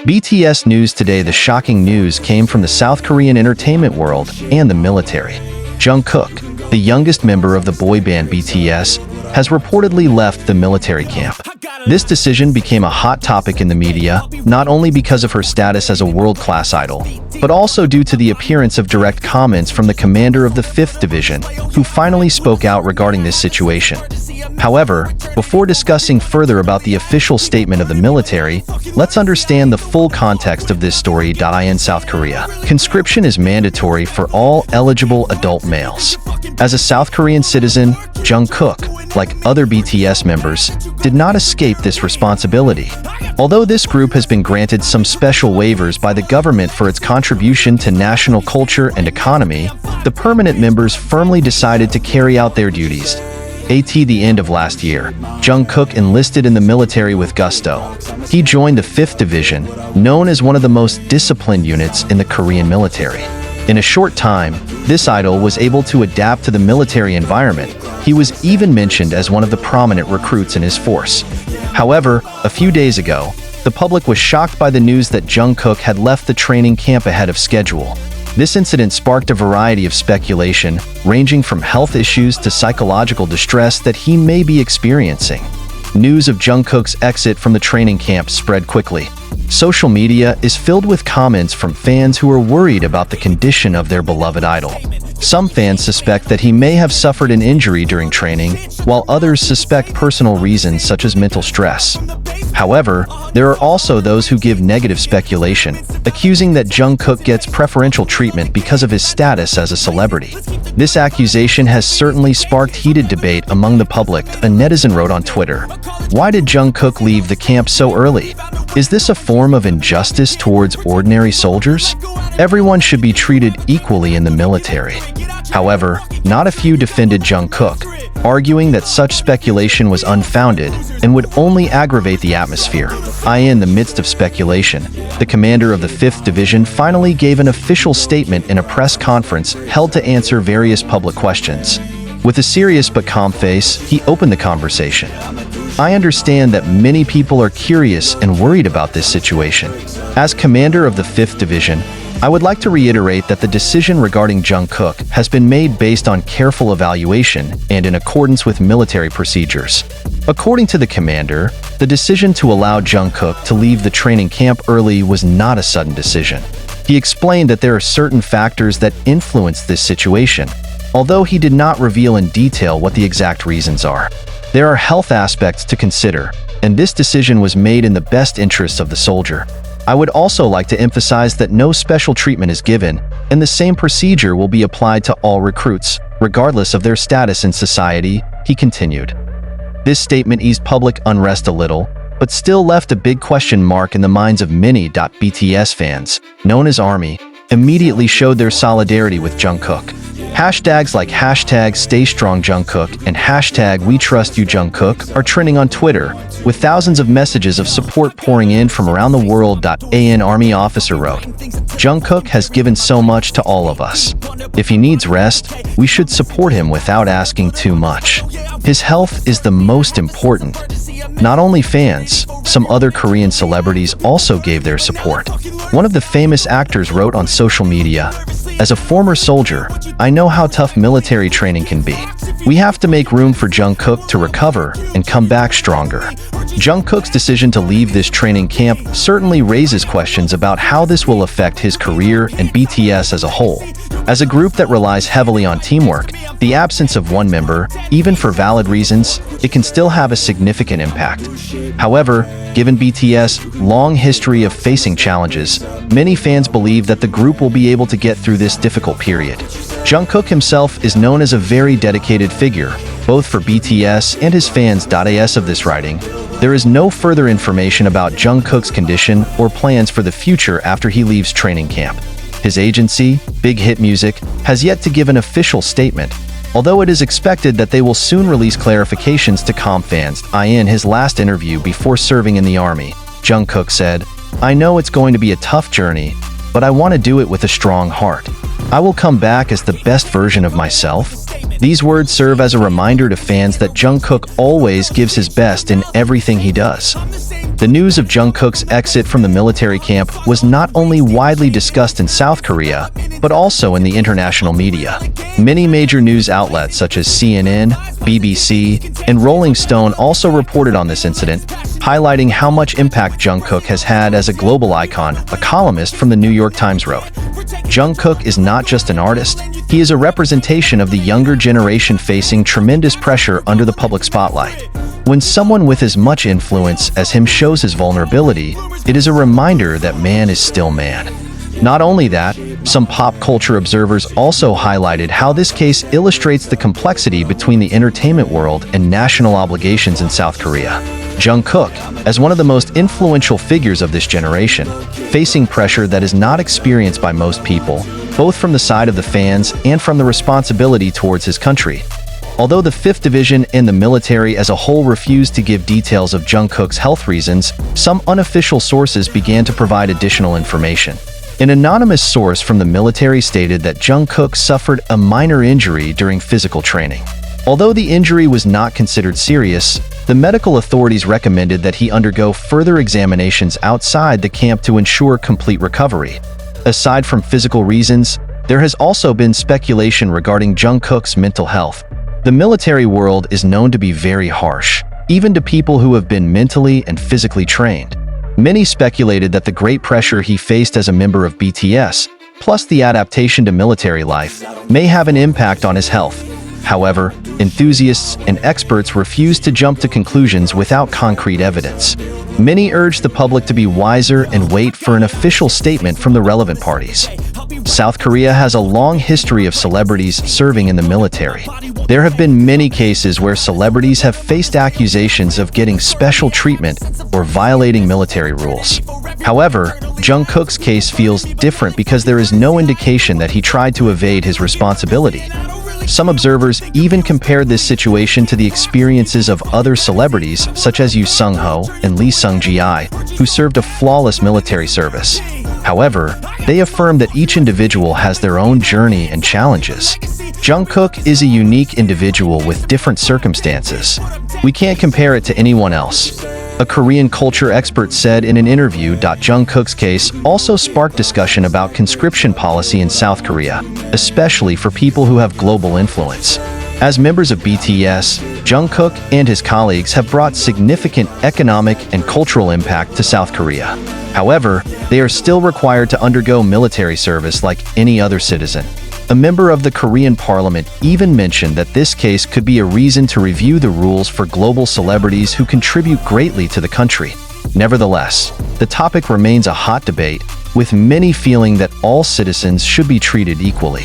BTS news today. The shocking news came from the South Korean entertainment world and the military. Jungkook, the youngest member of the boy band BTS, has reportedly left the military camp. This decision became a hot topic in the media, not only because of her status as a world-class idol, but also due to the appearance of direct comments from the commander of the 5th Division, who finally spoke out regarding this situation. However, before discussing further about the official statement of the military, let's understand the full context of this story. In South Korea, conscription is mandatory for all eligible adult males. As a South Korean citizen, Jungkook, like other BTS members, did not escape this responsibility. Although this group has been granted some special waivers by the government for its contribution to national culture and economy, the permanent members firmly decided to carry out their duties. At the end of last year, Jungkook enlisted in the military with gusto. He joined the 5th Division, known as one of the most disciplined units in the Korean military. In a short time, this idol was able to adapt to the military environment. He was even mentioned as one of the prominent recruits in his force. However, a few days ago, the public was shocked by the news that Jungkook had left the training camp ahead of schedule. This incident sparked a variety of speculation, ranging from health issues to psychological distress that he may be experiencing. News of Jungkook's exit from the training camp spread quickly. Social media is filled with comments from fans who are worried about the condition of their beloved idol. Some fans suspect that he may have suffered an injury during training, while others suspect personal reasons such as mental stress. However, there are also those who give negative speculation, accusing that Jungkook gets preferential treatment because of his status as a celebrity. This accusation has certainly sparked heated debate among the public. A netizen wrote on Twitter, "Why did Jungkook leave the camp so early? Is this a form of injustice towards ordinary soldiers? Everyone should be treated equally in the military." However, not a few defended Jungkook, arguing that such speculation was unfounded and would only aggravate the atmosphere. In the midst of speculation, the commander of the 5th Division finally gave an official statement in a press conference held to answer various public questions. With a serious but calm face, he opened the conversation. "I understand that many people are curious and worried about this situation. As commander of the 5th Division, I would like to reiterate that the decision regarding Jungkook has been made based on careful evaluation and in accordance with military procedures." According to the commander, the decision to allow Jungkook to leave the training camp early was not a sudden decision. He explained that there are certain factors that influence this situation, although he did not reveal in detail what the exact reasons are. There are health aspects to consider, and this decision was made in the best interests of the soldier. I would also like to emphasize that no special treatment is given, and the same procedure will be applied to all recruits, regardless of their status in society, he continued. This statement eased public unrest a little, but still left a big question mark in the minds of many. BTS fans, known as ARMY, immediately showed their solidarity with Jungkook. Hashtags like #StayStrongJungkook and #WeTrustYouJungkook are trending on Twitter, with thousands of messages of support pouring in from around the world. An army officer wrote, "Jungkook has given so much to all of us. If he needs rest, we should support him without asking too much. His health is the most important." Not only fans, some other Korean celebrities also gave their support. One of the famous actors wrote on social media, "As a former soldier, I know how tough military training can be. We have to make room for Jungkook to recover and come back stronger." Jungkook's decision to leave this training camp certainly raises questions about how this will affect his career and BTS as a whole. As a group that relies heavily on teamwork, the absence of one member, even for valid reasons, it can still have a significant impact. However, given BTS' long history of facing challenges, many fans believe that the group will be able to get through this difficult period. Jungkook himself is known as a very dedicated figure, both for BTS and his fans. As of this writing, there is no further information about Jungkook's condition or plans for the future after he leaves training camp. His agency, Big Hit Music, has yet to give an official statement, although it is expected that they will soon release clarifications to calm fans. In his last interview before serving in the army, Jungkook said, "I know it's going to be a tough journey, but I want to do it with a strong heart. I will come back as the best version of myself." These words serve as a reminder to fans that Jungkook always gives his best in everything he does. The news of Jungkook's exit from the military camp was not only widely discussed in South Korea, but also in the international media. Many major news outlets such as CNN, BBC, and Rolling Stone also reported on this incident, highlighting how much impact Jungkook has had as a global icon, a columnist from the New York Times wrote. Jungkook is not just an artist, he is a representation of the younger generation facing tremendous pressure under the public spotlight. When someone with as much influence as him shows his vulnerability, it is a reminder that man is still man. Not only that, some pop culture observers also highlighted how this case illustrates the complexity between the entertainment world and national obligations in South Korea. Jungkook, as one of the most influential figures of this generation, facing pressure that is not experienced by most people, both from the side of the fans and from the responsibility towards his country. Although the 5th Division and the military as a whole refused to give details of Jungkook's health reasons, some unofficial sources began to provide additional information. An anonymous source from the military stated that Jungkook suffered a minor injury during physical training. Although the injury was not considered serious, the medical authorities recommended that he undergo further examinations outside the camp to ensure complete recovery. Aside from physical reasons, there has also been speculation regarding Jungkook's mental health. The military world is known to be very harsh, even to people who have been mentally and physically trained. Many speculated that the great pressure he faced as a member of BTS, plus the adaptation to military life, may have an impact on his health. However, enthusiasts and experts refused to jump to conclusions without concrete evidence. Many urged the public to be wiser and wait for an official statement from the relevant parties. South Korea has a long history of celebrities serving in the military. There have been many cases where celebrities have faced accusations of getting special treatment or violating military rules. However, Jungkook's case feels different because there is no indication that he tried to evade his responsibility. Some observers even compared this situation to the experiences of other celebrities such as Yoo Sung-ho and Lee Sung-ji, who served a flawless military service. However, they affirm that each individual has their own journey and challenges. Jungkook is a unique individual with different circumstances. We can't compare it to anyone else. A Korean culture expert said in an interview. Jungkook's case also sparked discussion about conscription policy in South Korea, especially for people who have global influence. As members of BTS, Jungkook and his colleagues have brought significant economic and cultural impact to South Korea. However, they are still required to undergo military service like any other citizen. A member of the Korean parliament even mentioned that this case could be a reason to review the rules for global celebrities who contribute greatly to the country. Nevertheless, the topic remains a hot debate, with many feeling that all citizens should be treated equally.